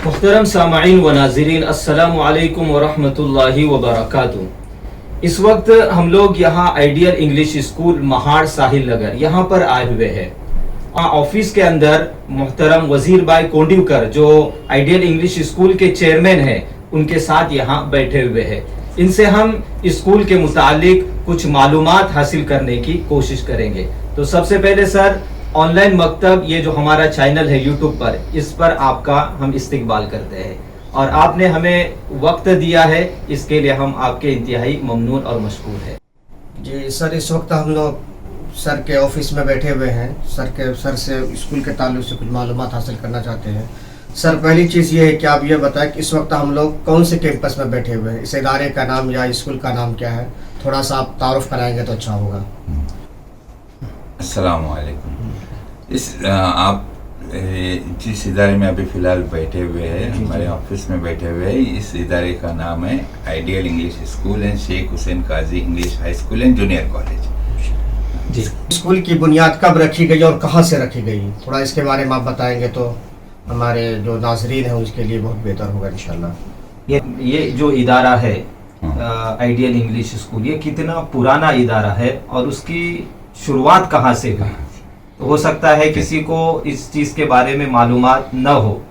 मुहतरम सामाईन व नाज़रीन, अस्सलामु अलैकुम व रहमतुल्लाहि व बरकातुहू। इस वक्त हम लोग यहाँ आइडियल इंग्लिश स्कूल महाड़ साहिल नगर यहाँ पर आए हुए हैं। ऑफिस के अंदर मुहतरम वजीर भाई कोंडिवकर जो आइडियल इंग्लिश स्कूल के चेयरमैन हैं, उनके साथ यहाँ बैठे हुए हैं। इनसे हम स्कूल के मुतालिक कुछ मालूमात हासिल करने की कोशिश करेंगे। तो सबसे पहले सर, ऑनलाइन मकतब ये जो हमारा चैनल है यूट्यूब पर, इस पर आपका हम इस्तकबाल करते हैं और आपने हमें वक्त दिया है, इसके लिए हम आपके इंतहाई ममनून और मशकूर है। जी सर, इस वक्त हम लोग सर के ऑफिस में बैठे हुए हैं। सर से स्कूल के ताल्लुक से कुछ मालूमात हासिल करना चाहते हैं। सर, पहली चीज़ ये है कि आप ये बताएं कि इस वक्त हम लोग कौन से कैंपस में बैठे हुए हैं, इस इदारे का नाम या स्कूल का नाम क्या है, थोड़ा सा आप तारुफ कराएंगे तो अच्छा होगा। अस्सलाम वालेकुम। आप जिस इदारे में अभी फ़िलहाल बैठे हुए हैं, हमारे ऑफिस में बैठे हुए हैं, इस इदारे का नाम है ideal English school and Shaikh Hussain Kazi English high school and junior college. जी, स्कूल की बुनियाद कब रखी गई और कहाँ से रखी गई, थोड़ा इसके बारे में आप बताएंगे तो हमारे जो नाजरीन हैं उसके लिए बहुत बेहतर होगा इंशाल्लाह। ये जो इदारा है आइडियल इंग्लिश स्कूल, ये कितना पुराना इदारा है और उसकी शुरुआत कहाँ से हुई? तो हो सकता है किसी को इस चीज़ के बारे में मालूमात न हो,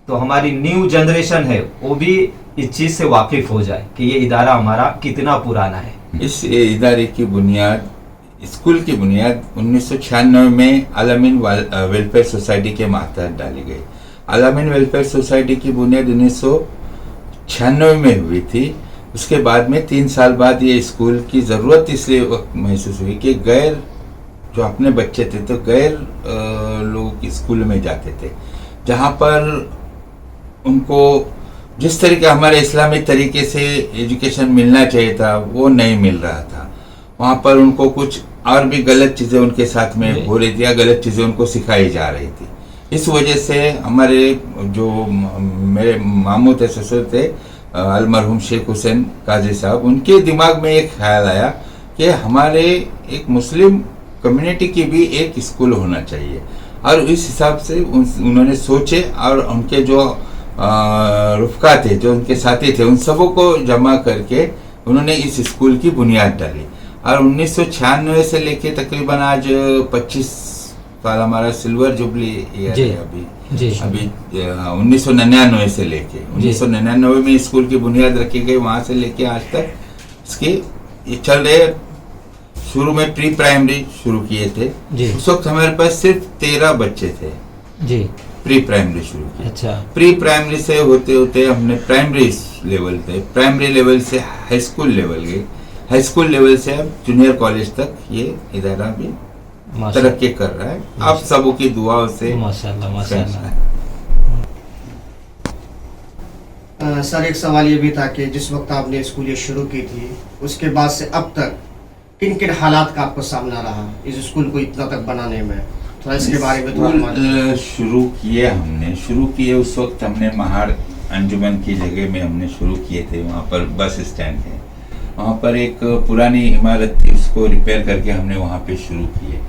तो हमारी न्यू जनरेशन है वो भी इस चीज़ से वाकिफ हो जाए कि ये इदारा हमारा कितना पुराना है। इस इदारे की बुनियाद, स्कूल की बुनियाद 1996 में अल-अमीन वेलफेयर सोसाइटी के मातहत डाली गई। अल-अमीन वेलफेयर सोसाइटी की बुनियाद 1996 में हुई थी। उसके बाद में 3 साल बाद ये स्कूल की ज़रूरत इसलिए वक्त महसूस हुई कि गैर जो अपने बच्चे थे तो गैर लोग स्कूल में जाते थे, जहाँ पर उनको जिस तरीके हमारे इस्लामी तरीके से एजुकेशन मिलना चाहिए था वो नहीं मिल रहा था। वहाँ पर उनको कुछ और भी गलत चीज़ें उनके साथ में हो रही थी या गलत चीज़ें उनको सिखाई जा रही थी। इस वजह से हमारे जो मेरे मामू थे, ससुर थे, अलमरहूम शेख हुसैन काजी साहब, उनके दिमाग में एक ख्याल आया कि हमारे एक मुस्लिम कम्युनिटी की भी एक स्कूल होना चाहिए। और इस हिसाब से उन्होंने सोचे और उनके जो रुफ़का थे, जो उनके साथी थे, उन सबों को जमा करके उन्होंने इस स्कूल की बुनियाद डाली। और 1996 से लेके तकरीबन आज 25 साल हमारा सिल्वर जुबली ईयर है अभी 1999 से लेके 1999 में स्कूल की बुनियाद रखी गई। वहाँ से लेके आज तक इसकी ये चल रहे। शुरू में प्री प्राइमरी शुरू किए थे, उस वक्त हमारे पास सिर्फ 13 बच्चे थे जी। प्री प्राइमरी शुरू किया। अच्छा। प्री प्राइमरी से होते होते हमने प्राइमरी लेवल पे, प्राइमरी लेवल से हाई स्कूल लेवल गए, हाई स्कूल लेवल से अब जूनियर कॉलेज तक ये इदारा भी तरक्की कर रहा है, आप सबों की दुआओं से। माशाल्लाह। सर, एक सवाल ये भी था कि जिस वक्त आपने स्कूल ये शुरू की थी, उसके बाद से अब तक किन किन हालात का आपको सामना रहा इस स्कूल को इतना तक बनाने में, थोड़ा इसके बारे में थोड़ा। शुरू किए उस वक्त हमने महाड़ अंजुमन की जगह में हमने शुरू किए थे। वहाँ पर बस स्टैंड है, वहाँ पर एक पुरानी इमारत थी, उसको रिपेयर करके हमने वहाँ पे शुरू किए।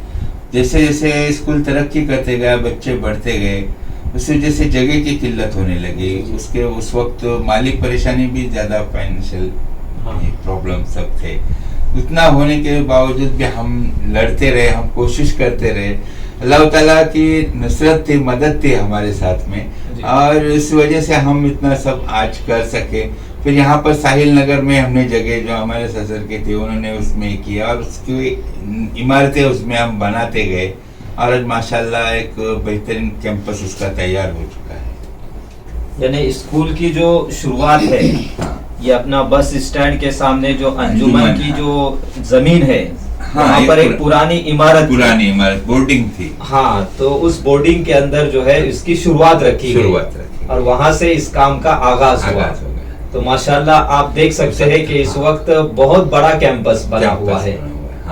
जैसे जैसे स्कूल तरक्की करते गया, बच्चे बढ़ते गए, उससे जैसे जगह की किल्लत होने लगी। उसके उस वक्त माली परेशानी भी ज़्यादा, फाइनेंशियल प्रॉब्लम सब थे। उतना होने के बावजूद भी हम लड़ते रहे, हम कोशिश करते रहे। अल्लाह ताला की नुसरत थी, मदद थी हमारे साथ में, और इस वजह से हम इतना सब आज कर सके। फिर यहाँ पर साहिल नगर में हमने जगह जो हमारे ससुर की थी उन्होंने उसमें किया और उसकी इमारतें उसमें हम बनाते गए, और आज माशाल्लाह एक बेहतरीन कैंपस उसका तैयार हो चुका है। यानी स्कूल की जो शुरुआत है ये अपना बस स्टैंड के सामने जो अंजुमन की जो जमीन है, वहाँ पर एक पुरानी इमारत बोर्डिंग थी। हाँ, तो उस बोर्डिंग के अंदर जो है इसकी शुरुआत रखी गई और वहाँ से इस काम का आगाज हुआ। तो माशाल्लाह आप देख सकते हैं कि इस वक्त बहुत बड़ा कैंपस बना हुआ है।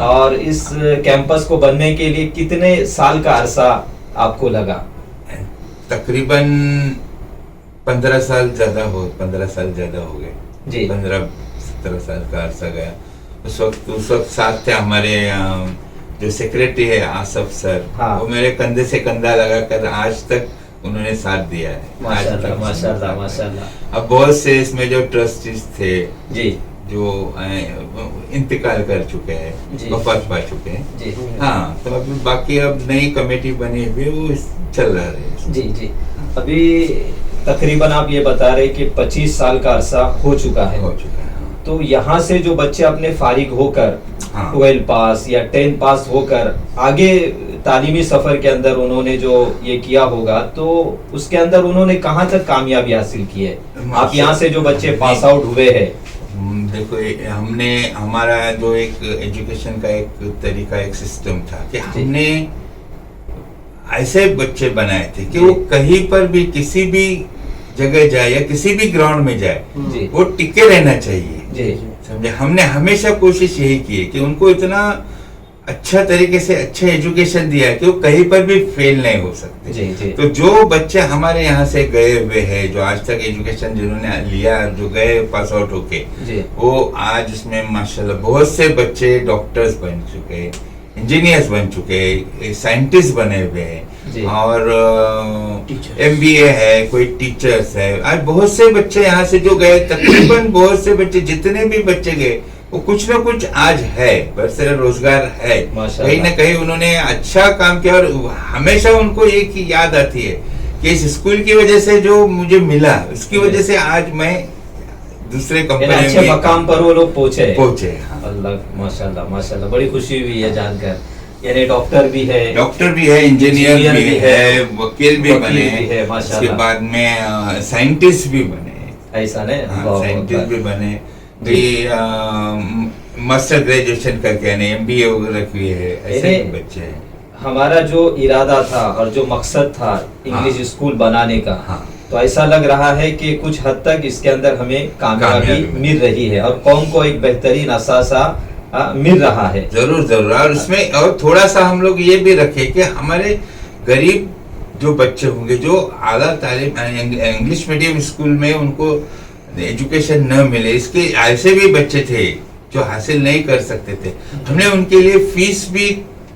और इस कैंपस को बनने के लिए कितने साल का अरसा आपको लगा? तकरीबन 15 साल ज्यादा हो गए जी। 15-17 साल का अरसा गया। उस वक्त साथ थे हमारे जो सेक्रेटरी है आसफ सर, वो मेरे कंधे से कंधा लगाकर आज तक उन्होंने साथ दिया है। माशाल्लाह माशाल्लाह माशाल्लाह। अब बहुत से इसमें जो ट्रस्टीज थे जी जो इंतकाल कर चुके हैं, जी। वफात पा चुके हैं। जी हाँ, तो अभी बाकी अब नई कमेटी बनी हुई है, वो चल रहा है। जी जी। अभी तकरीबन आप ये बता रहे कि 25 साल का अरसा हो चुका है। हो चुका है। तो यहाँ से जो बच्चे अपने फारिग होकर हाँ। 12 पास या 10 पास होकर आगे तालीमी सफर के अंदर उन्होंने जो ये किया होगा, तो उसके अंदर उन्होंने कहाँ तक कामयाबी हासिल की है? आप यहाँ से जो बच्चे पास आउट हुए हैं, देखो हमने हमारा जो एक एजुकेशन का एक तरीका, एक सिस्टम था कि हमने ऐसे बच्चे बनाए थे कि वो कहीं पर भी किसी भी जगह जाए या किसी भी ग्राउंड में जाए, जी वो टिके रहना चाहिए। जी समझे? हमने हमेशा कोशिश यही की है कि उनको इतना अच्छा तरीके से अच्छा एजुकेशन दिया है कि वो कहीं पर भी फेल नहीं हो सकते। जी जी तो जो बच्चे हमारे यहाँ से गए हुए हैं, जो आज तक एजुकेशन जिन्होंने लिया, जो गए पास आउट होके, जी वो आज उसमें माशाल्लाह बहुत से बच्चे डॉक्टर्स बन चुके, इंजीनियर्स बन चुके, साइंटिस्ट बने हुए जी। हैं, और MBA है, कोई टीचर्स है। आज बहुत से बच्चे यहाँ से जो गए, तकरीबन बहुत से बच्चे, जितने भी बच्चे गए, वो कुछ ना कुछ आज है, बस रोजगार है, माशाल्लाह। कहीं ना कहीं उन्होंने अच्छा काम किया। और हमेशा उनको एक ही याद आती है कि इस स्कूल की वजह से जो मुझे मिला, उसकी वजह से आज मैं दूसरे यानी कंपनी अच्छे में मकाम पर वो लोग पहुंचे। हाँ। अल्लाह माशाल्लाह माशाल्लाह, बड़ी खुशी हुई है जानकर। यानी डॉक्टर भी है, इंजीनियर भी है, वकील भी बने, है, माशाल्लाह। उसके बाद में साइंटिस्ट भी बने, ऐसा नहीं? साइंटिस्ट भी बने, मास्टर ग्रेजुएशन करके यानी MBA वगैरह किए हैं, ऐसे बच्चे हैं। हमारा जो इरादा था और जो मकसद था इंग्लिश स्कूल बनाने का, हाँ। तो ऐसा लग रहा है कि कुछ हद तक इसके अंदर हमें कामयाबी मिल रही है और कौम को एक बेहतरीन असासा मिल रहा है। जरूर जरूर। और उसमें और थोड़ा सा हम लोग ये भी रखे कि हमारे गरीब जो बच्चे होंगे, जो आला तालीम इंग्लिश मीडियम स्कूल में उनको एजुकेशन न मिले, इसके ऐसे भी बच्चे थे जो हासिल नहीं कर सकते थे, हमने उनके लिए फीस भी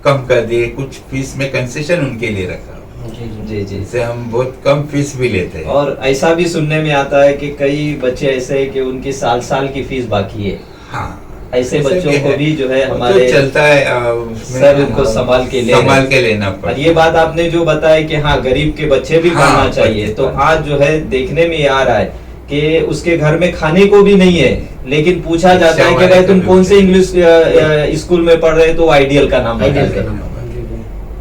कम कर दी, कुछ फीस में कंसेशन उनके लिए रखा। जी जी। इससे हम बहुत कम फीस भी लेते हैं। और ऐसा भी सुनने में आता है कि कई बच्चे ऐसे हैं कि उनकी साल साल की फीस बाकी है। हाँ, ऐसे बच्चों को भी जो है तो हमारे चलता है, सर उनको संभाल के लेना पड़ता। और ये बात आपने जो बताया कि हाँ गरीब के बच्चे भी पढ़ना चाहिए, तो आज जो है देखने में आ रहा है कि उसके घर में खाने को भी नहीं है, लेकिन पूछा जाता है कि भाई तुम कौन से इंग्लिश स्कूल में पढ़ रहे, तो आइडियल का नाम है।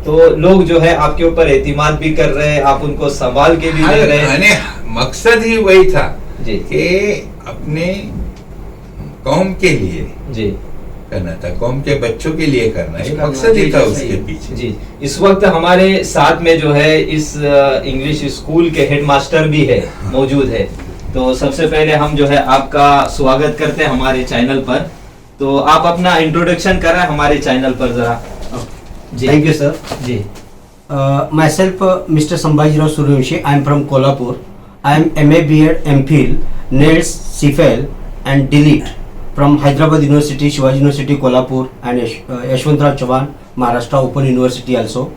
तो लोग जो है आपके ऊपर एतिमाद भी कर रहे हैं, आप उनको संभाल के भी ले रहे हैं। मकसद ही वही था जी कि अपने कौम के लिए जी करना था, कौम के बच्चों के लिए करना, ये मकसद ही था उसके पीछे। जी। इस वक्त हमारे साथ में जो है इस इंग्लिश स्कूल के हेडमास्टर भी है, मौजूद है। तो सबसे पहले हम जो है आपका स्वागत करते हैं हमारे चैनल पर। तो आप अपना इंट्रोडक्शन करें हमारे चैनल पर जरा। जी Thank you, sir. Ji. Myself, Mr. Sambhajirao Suryavanshi. I am from Kolhapur. I am MA, B.Ed, MPhil, NELS, CFL, and DLET from Hyderabad University, Shivaji University, Kolhapur, and Yashwantrao Chavan, Maharashtra Open University also.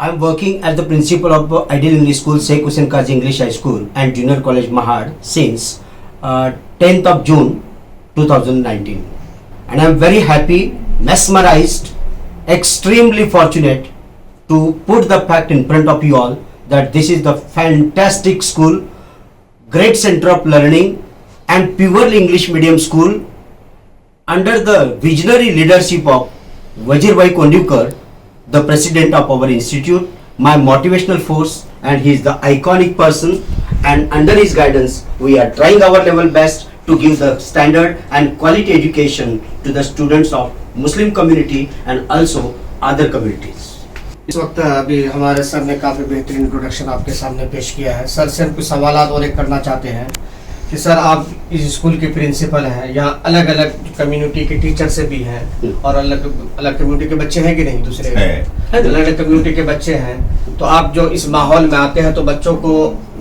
I am working as the principal of Ideal English School, Sheikh Hussain Qazi English High School and Junior College Mahad since 10th of June 2019. And I am very happy, mesmerized, extremely fortunate to put the fact in front of you all that this is the fantastic school, great center of learning and purely English medium school under the visionary leadership of Wazir Bhai Kondivkar, the president of our institute, my motivational force, and he is the iconic person, and under his guidance we are trying our level best to give the standard and quality education to the students of Muslim community and also other communities. इस वक्त अभी हमारे sir ने काफ़ी बेहतरीन introduction आपके सामने पेश किया है। सर से हम कुछ सवाल और एक करना चाहते हैं कि सर आप इस स्कूल के प्रिंसिपल हैं, यहाँ अलग अलग कम्युनिटी के टीचर से भी हैं और अलग अलग कम्युनिटी के बच्चे हैं कि नहीं, दूसरे अलग अलग कम्युनिटी के बच्चे हैं। तो आप जो इस माहौल में आते हैं तो बच्चों को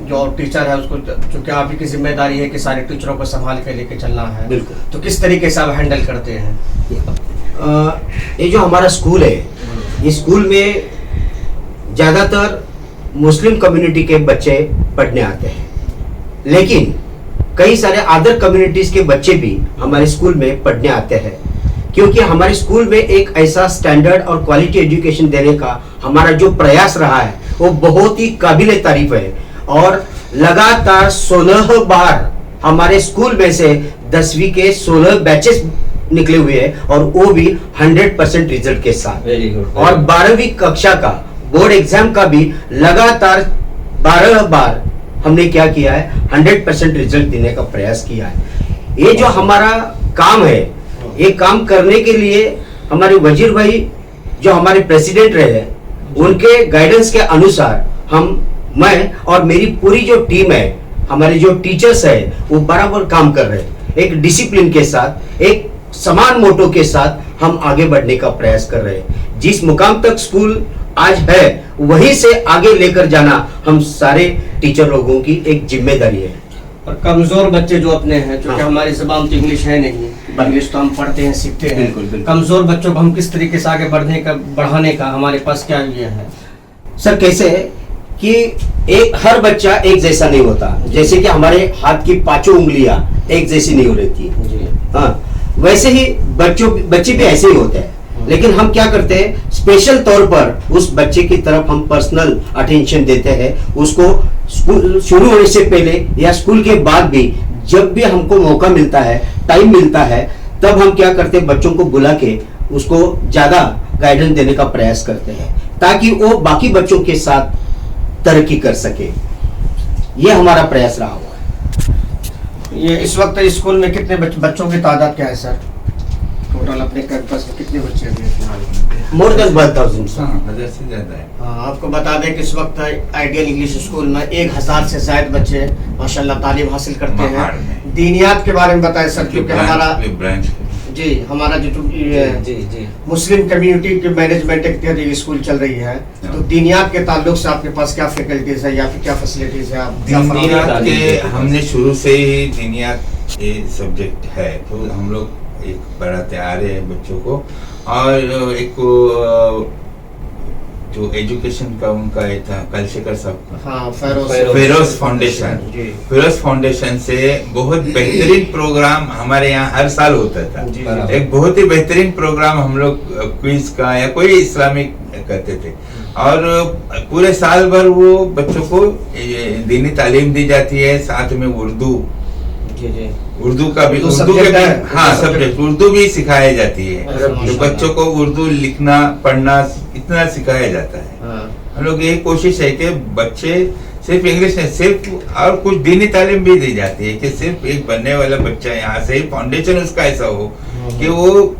जो टीचर है उसको, चूँकि आप ही की जिम्मेदारी है कि सारे टीचरों को संभाल के लेके चलना है, बिल्कुल, तो किस तरीके से आप हैंडल करते हैं? ये जो हमारा स्कूल है, इस स्कूल में ज़्यादातर मुस्लिम कम्युनिटी के बच्चे पढ़ने आते हैं, लेकिन कई सारे अदर कम्युनिटीज के बच्चे भी हमारे स्कूल में पढ़ने आते हैं, क्योंकि हमारे स्कूल में एक ऐसा स्टैंडर्ड और क्वालिटी एजुकेशन देने का हमारा जो प्रयास रहा है वो बहुत ही काबिल तारीफ है। और लगातार 16 बार हमारे स्कूल में से 10वीं के 16 बैचेस निकले हुए हैं, और वो भी 100% रिजल्ट के साथ। Very good. और 12वीं कक्षा का बोर्ड एग्जाम का भी लगातार 12 बार हमने क्या किया है, 100% रिजल्ट देने का प्रयास किया है। ये जो हमारा काम है, ये काम करने के लिए हमारे वजीर भाई जो हमारे प्रेसिडेंट रहे हैं, उनके गाइडेंस के अनुसार मैं और मेरी पूरी जो टीम है, हमारे जो टीचर्स है, वो बराबर काम कर रहे हैं। एक डिसिप्लिन के साथ, एक समान मोटो के साथ हम आगे बढ़ने का प्रयास कर रहे हैं। जिस मुकाम तक स्कूल आज है, वहीं से आगे लेकर जाना हम सारे टीचर लोगों की एक जिम्मेदारी है। और कमजोर बच्चे जो अपने हैं, क्योंकि हाँ। हमारी ज़बान तो इंग्लिश है नहीं, इंग्लिश तो हम पढ़ते हैं, सीखते हैं। बिल्कुल, बिल्कुल। कमजोर बच्चों को हम किस तरीके से आगे बढ़ाने का हमारे पास क्या ये है? सर कैसे है कि हर बच्चा एक जैसा नहीं होता। जैसे कि हमारे हाथ की 5 उंगलियां एक जैसी नहीं हो रहती, जी। हाँ, वैसे ही बच्चे भी ऐसे ही होते हैं। लेकिन हम क्या करते हैं, स्पेशल तौर पर उस बच्चे की तरफ हम पर्सनल अटेंशन देते हैं। उसको स्कूल शुरू होने से पहले या स्कूल के बाद भी, जब भी हमको मौका मिलता है, टाइम मिलता है, तब हम क्या करते हैं, बच्चों को बुला के उसको ज्यादा गाइडेंस देने का प्रयास करते हैं, ताकि वो बाकी बच्चों के साथ तरक्की कर सके। ये हमारा प्रयास रहा हुआ है। ये इस वक्त स्कूल में कितने बच्चों की तादाद क्या है सर? टोटल अपने कैंपस में कितने बच्चे अभी फिलहाल? More than 12,000। हाँ, 1000 से ज्यादा है। हाँ, आपको बता दें कि इस वक्त आइडियल इंग्लिश स्कूल में 1000 से ज्यादा बच्चे माशाल्लाह तालीम हासिल करते महाड़ हैं। में। दीनियात के बारे में बताएं सर, क्योंकि हमारा ब्रांच जी हमारा जो जी मुस्लिम कम्युनिटी के मैनेजमेंट के तहत ये स्कूल चल रही है, तो दीनियात के ताल्लुक से आपके पास क्या फैकल्टीज है या फिर क्या फैसिलिटीज है? आप क्या फराहम दीनियात करते के हैं? हमने शुरू से ही दीनियात ये सब्जेक्ट है, तो हम लोग एक पढ़ाते आ रहे हैं बच्चों को। और एक जो एजुकेशन का उनका एक था कलशेखर साहब, हाँ, फेरोज फाउंडेशन, जी। फेरोज फाउंडेशन से बहुत बेहतरीन प्रोग्राम हमारे यहाँ हर साल होता था। जी, बराबर। एक बहुत ही बेहतरीन प्रोग्राम हम लोग क्विज का या कोई इस्लामिक करते थे, और पूरे साल भर वो बच्चों को दीनी तालीम दी जाती है, साथ में उर्दू जी। उर्दू का भी, उर्दू उर्दू के subject भी, है। हाँ उर्दू सब्जेक्ट उर्दू भी सिखाई जाती है। अरे तो माशाल्लाह। बच्चों को उर्दू लिखना पढ़ना इतना सिखाया जाता है। हाँ। हम लोग यही कोशिश है कि बच्चे सिर्फ इंग्लिश नहीं, सिर्फ और कुछ दीनी तालीम भी दी जाती है, कि सिर्फ एक बनने वाला बच्चा यहाँ से ही फाउंडेशन उसका ऐसा हो कि वो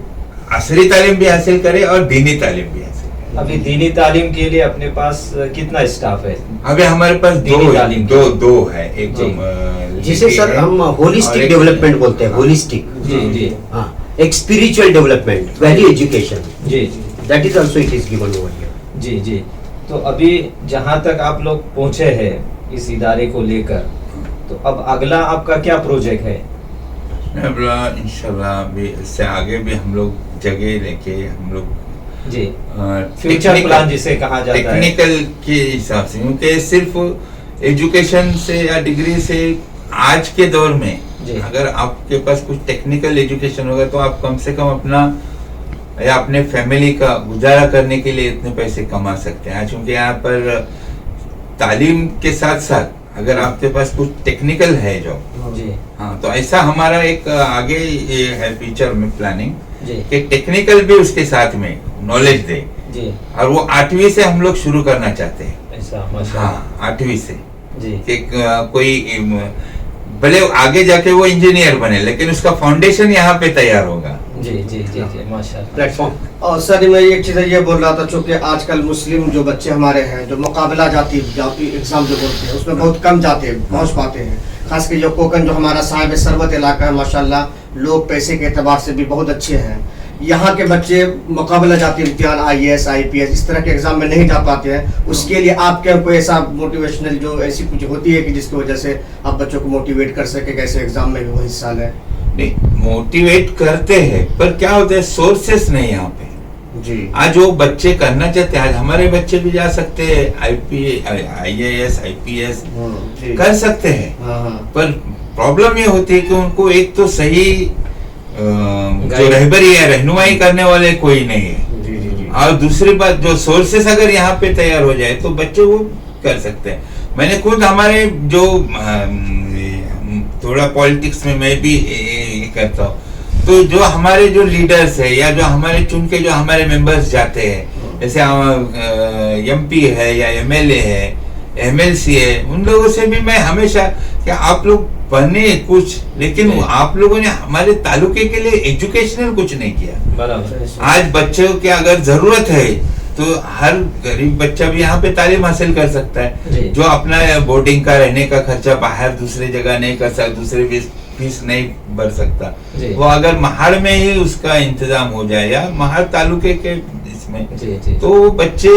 असरी तालीम भी हासिल करे और दीनी तालीम भी हासिल करे। अभी दीनी तालीम के लिए अपने पास कितना स्टाफ है? अभी हमारे पास दीनी तालीम दो है। एक जी। जिसे लेडी सर है हम और होलिस्टिक एक- डेवलपमेंट बोलते हैं। होलिस्टिक, जी हाँ, एक स्पिरिचुअल डेवलपमेंट, वैल्यू एजुकेशन, जी that is also it is given over here. जी। तो अभी जहाँ तक आप लोग पहुँचे हैं इस इदारे को लेकर, तो अब अगला आपका क्या प्रोजेक्ट है? इंशाल्लाह भी इससे आगे भी हम लोग जगह लेके हम लोग जी, फ्यूचर प्लान जिसे कहा जाता है। टेक्निकल के हिसाब से, क्योंकि सिर्फ एजुकेशन से या डिग्री से आज के दौर में जी। अगर आपके पास कुछ टेक्निकल एजुकेशन होगा तो आप कम से कम अपना या अपने फैमिली का गुजारा करने के लिए इतने पैसे कमा सकते हैं आज, क्योंकि यहाँ पर तालीम के साथ साथ अगर आपके पास कुछ टेक्निकल है जो, जी हाँ, तो ऐसा हमारा एक आगे ये है फ्यूचर में प्लानिंग जी कि टेक्निकल भी उसके साथ में नॉलेज दे, जी, और वो 8वीं से हम लोग शुरू करना चाहते हैं। ऐसा माशाल्लाह। हाँ, 8वीं से जी कि कोई भले आगे जाके वो इंजीनियर बने, लेकिन उसका फाउंडेशन यहाँ पे तैयार होगा। जी जी जी जी माशाल्लाह। प्लेटफॉर्म। और सर मैं एक चीज़ ये बोल रहा था, चूँकि आजकल मुस्लिम जो बच्चे हमारे हैं, जो मुकाबला जाती एग्जाम जो बोलते हैं, उसमें बहुत कम जाते हैं, पहुँच पाते हैं। खास कर जो कोकन जो हमारा साहिब सरबत इलाका है, माशाल्लाह लोग पैसे के एतबार से भी बहुत अच्छे हैं। यहाँ के बच्चे मुकाबला जाती इम्तिहान IAS IPS इस तरह के एग्जाम में नहीं जा पाते हैं। उसके लिए आपके कोई ऐसा मोटिवेशनल जो ऐसी कुछ होती है कि जिसकी वजह से आप बच्चों को मोटिवेट कर सके, कैसे एग्जाम में भी वो हिस्सा लें? नहीं, मोटिवेट करते हैं, पर क्या होता है, सोर्सेस नहीं यहाँ पे। जी। आज वो बच्चे करना चाहते हैं, आज हमारे बच्चे भी जा सकते हैं, IAS IPS जी। कर सकते हैं। हाँ। पर प्रॉब्लम ये होती है कि उनको एक तो सही जो रहबरी है, रहनुमाई करने वाले कोई नहीं है। जी जी जी। और दूसरी बात, जो सोर्सेस अगर यहाँ पे तैयार हो जाए तो बच्चे वो कर सकते हैं। मैंने खुद हमारे जो थोड़ा पॉलिटिक्स में मैं भी ये करता हूँ, तो जो हमारे जो लीडर्स है या जो हमारे चुन के जो हमारे मेंबर्स जाते हैं, जैसे MP है या MLA है, MLC है, उन लोगों से भी मैं हमेशा कि आप लोग बने कुछ, लेकिन आप लोगों ने हमारे तालुके के लिए एजुकेशनल कुछ नहीं किया। बराबर। आज बच्चों की अगर जरूरत है तो हर गरीब बच्चा भी यहाँ पे तालीम हासिल कर सकता जी। है। जो अपना बोर्डिंग का रहने का खर्चा बाहर दूसरी जगह नहीं कर सकता, दूसरे फीस नहीं भर सकता, जी। वो अगर महाड़ में ही उसका इंतजाम हो जाए या महाड़ तालुके के इसमें, जी, जी। तो बच्चे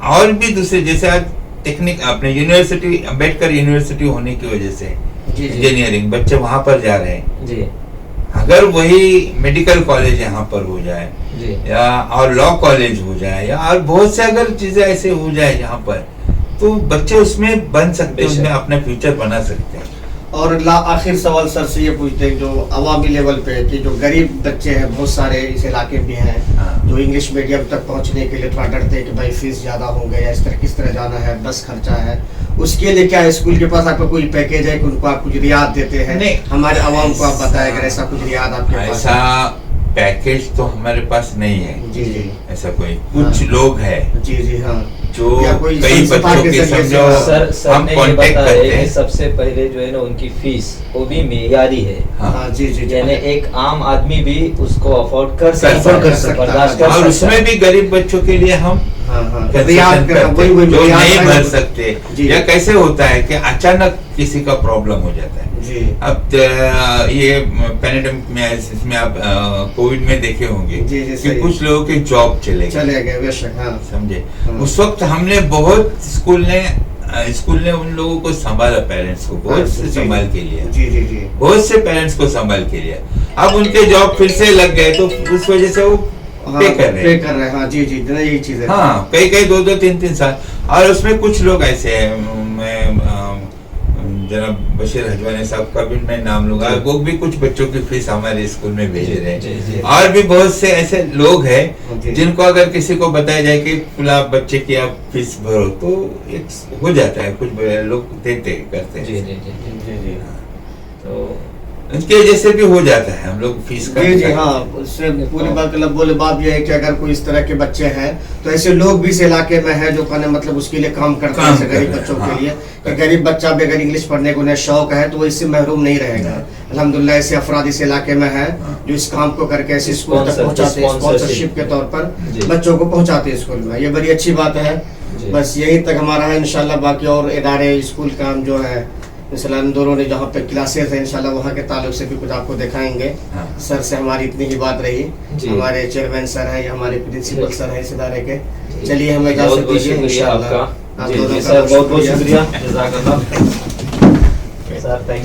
और भी दूसरे, जैसे आज टेक्निक अपने यूनिवर्सिटी, अम्बेडकर यूनिवर्सिटी होने की वजह से जी, जी। इंजीनियरिंग बच्चे वहां पर जा रहे हैं। जी अगर वही मेडिकल कॉलेज यहाँ पर हो जाए जी। या और लॉ कॉलेज हो जाए या और बहुत से अगर चीजें ऐसे हो जाए यहाँ पर, तो बच्चे उसमें बन सकते हैं, बेशक। उसमें अपना फ्यूचर बना सकते हैं। और आखिर सवाल सर से ये पूछते हैं, जो अवामी लेवल पे कि जो गरीब बच्चे हैं बहुत सारे इस इलाके में हैं, हाँ। जो इंग्लिश मीडियम तक पहुंचने के लिए थोड़ा डरते हैं कि भाई फीस ज़्यादा होंगे या इस तरह किस तरह जाना है, बस खर्चा है, उसके लिए क्या स्कूल के पास आपका कोई पैकेज है कि उनको आप कुछ रियायत देते हैं? नहीं। हमारे अवाम को आप बताएं अगर ऐसा कुछ रियायत आपके पास ऐसा पैकेज तो हमारे पास नहीं है। जी जी। ऐसा कोई कुछ लोग है जी जी। हाँ। जो या कोई कई संस्था बच्चों के के जरिए से समझो सर हम ने ये कांटेक्ट बताया करते कि हैं। सबसे पहले जो है ना उनकी फीस वो भी मेयारी है। हाँ। हाँ जी जी जी। यानी एक आम आदमी भी उसको अफोर्ड कर सकता afford कर है, सकता है। बर्दाश्त कर और सकता उसमें है। भी गरीब बच्चों के लिए हम हाँ हाँ। concession रियायत करते वही हैं, वही जो रियायत नहीं है। भर सकते, जी। या कैसे होता है कि अचानक किसी का प्रॉब्लम हो जाता है। जी अब ये पैंडेमिक में इसमें आप कोविड में देखे होंगे जी, जी, कि सही। कुछ लोगों के जॉब चले गए, चले गए बेशक। हाँ समझे। हाँ। उस वक्त हमने बहुत स्कूल ने उन लोगों को संभाला, पेरेंट्स को बहुत से जी, संभाल के लिया, जी जी जी। बहुत से पेरेंट्स को संभाल के लिया। अब उनके जॉब फिर से लग गए तो उस वजह से वो हाँ, पे कर रहे पे हैं। कर रहे हैं। हाँ जी जी, यही चीज है। हाँ, कई 2-2, 3-3 साल। और उसमें कुछ लोग ऐसे हैं, मैं जनाब बशीर हजवानी साहब का भी मैं नाम लूंगा, वो भी कुछ बच्चों की फीस हमारे स्कूल में भेज रहे जी, जी। हैं। और भी बहुत से ऐसे लोग जी। हैं जिनको अगर किसी को बताया जाए कि फुला बच्चे की आप फीस भरो तो एक हो जाता है, कुछ लोग देते करते जी हैं। जी जी। जी जी। तो इसके वजह से भी हो जाता है, हम लोग फीस का जी जी। हाँ, उससे पूरी बात मतलब बोले बात यह है कि अगर कोई इस तरह के बच्चे हैं तो ऐसे लोग भी इस इलाके में हैं जो कहने मतलब उसके लिए काम करते हैं, ऐसे गरीब बच्चों के लिए, कि गरीब बच्चा भी अगर इंग्लिश पढ़ने को उन्हें शौक है तो वो इससे महरूम नहीं रहेगा। अल्हम्दुलिल्लाह ऐसे अफराद इस इलाके में हैं जो इस काम को करके ऐसे स्कूल तक पहुंचाते हैं, स्पॉन्सरशिप के तौर पर जी। बच्चों को पहुंचाते हैं स्कूल में। ये बड़ी अच्छी बात है। जी। बस यही तक हमारा है। इंशाल्लाह बाकी और इदारे स्कूल का हम जो है इंशाल्लाह दोनों ने जहाँ पे क्लासेस हैं इंशाल्लाह वहाँ के ताल्लुक से भी कुछ आपको दिखाएंगे। हाँ। सर से हमारी इतनी ही बात रही। जी। हमारे चेयरमैन सर हैं या हमारे प्रिंसिपल जी। सर हैं इस इदारे के। चलिए हमें इजाजत बहुत बहुत दीजिए शुक्रिया इंशाल्लाह। आपका। आप जी दोनों जी का सर, बहुत बहुत शुक्रिया। जज़ाकल्लाह सर, थैंक